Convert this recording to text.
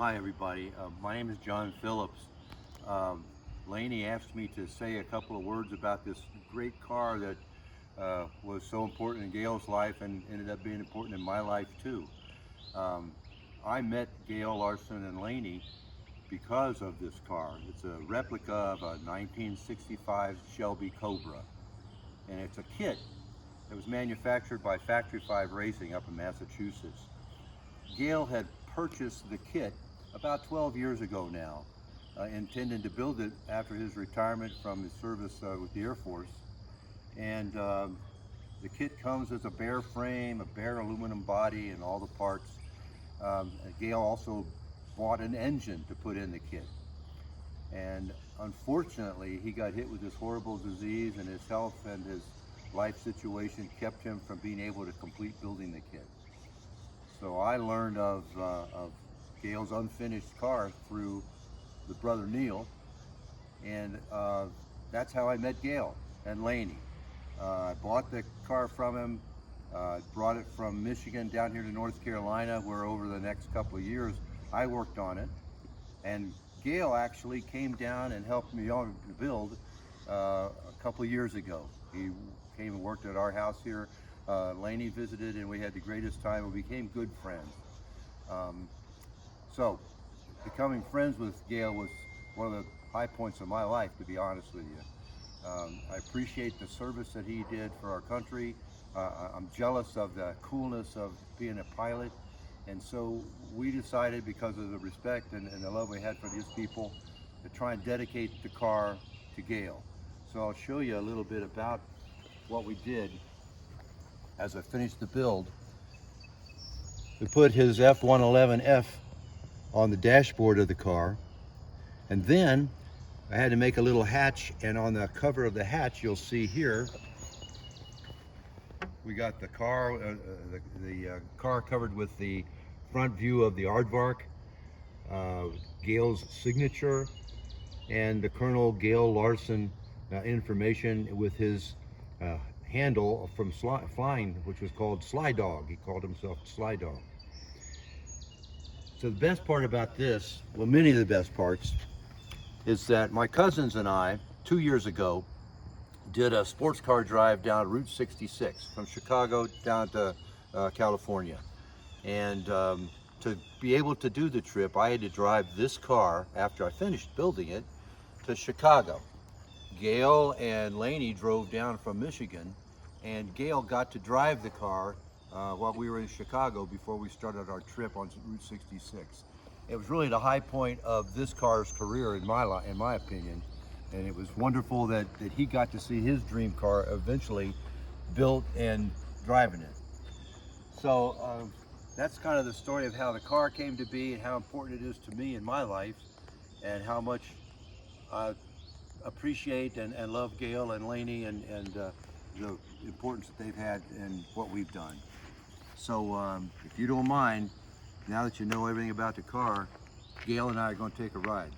Hi everybody, my name is John Phillips. Laney asked me to say a couple of words about this great car that was so important in Gale's life and ended up being important in my life too. I met Gale, Larson, and Laney because of this car. It's a replica of a 1965 Shelby Cobra, and it's a kit that was manufactured by Factory 5 Racing up in Massachusetts. Gale had purchased the kit about 12 years ago now, intending to build it after his retirement from his service with the Air Force. And the kit comes as a bare frame, a bare aluminum body, and all the parts. Gale also bought an engine to put in the kit. And unfortunately, he got hit with this horrible disease, and his health and his life situation kept him from being able to complete building the kit. So I learned of Gale's unfinished car through the brother Neil, and that's how I met Gale and Laney. I bought the car from him, brought it from Michigan down here to North Carolina, where over the next couple of years I worked on it. And Gale actually came down and helped me on the build a couple of years ago. He came and worked at our house here. Laney visited, and we had the greatest time. We became good friends. So becoming friends with Gale was one of the high points of my life, to be honest with you. I appreciate the service that he did for our country. I'm jealous of the coolness of being a pilot, and so we decided, because of the respect and the love we had for these people, to try and dedicate the car to Gale. So I'll show you a little bit about what we did. As I finished the build, we put his F111F on the dashboard of the car, and then I had to make a little hatch, and on the cover of the hatch you'll see here we got the car car covered with the front view of the aardvark, Gale's signature, and the Colonel Gale Larson information with his handle from flying, which was called Sly Dog. He called himself Sly Dog. So the best part about this, well, many of the best parts, is that my cousins and I, 2 years ago, did a sports car drive down Route 66 from Chicago down to California. And to be able to do the trip, I had to drive this car, after I finished building it, to Chicago. Gale and Laney drove down from Michigan, and Gale got to drive the car while we were in Chicago before we started our trip on Route 66. It was really the high point of this car's career in my opinion, and it was wonderful that he got to see his dream car eventually built and driving it. So that's kind of the story of how the car came to be and how important it is to me in my life, and how much I appreciate and love Gale and Laney and the importance that they've had in what we've done. So if you don't mind, now that you know everything about the car, Gale and I are going to take a ride.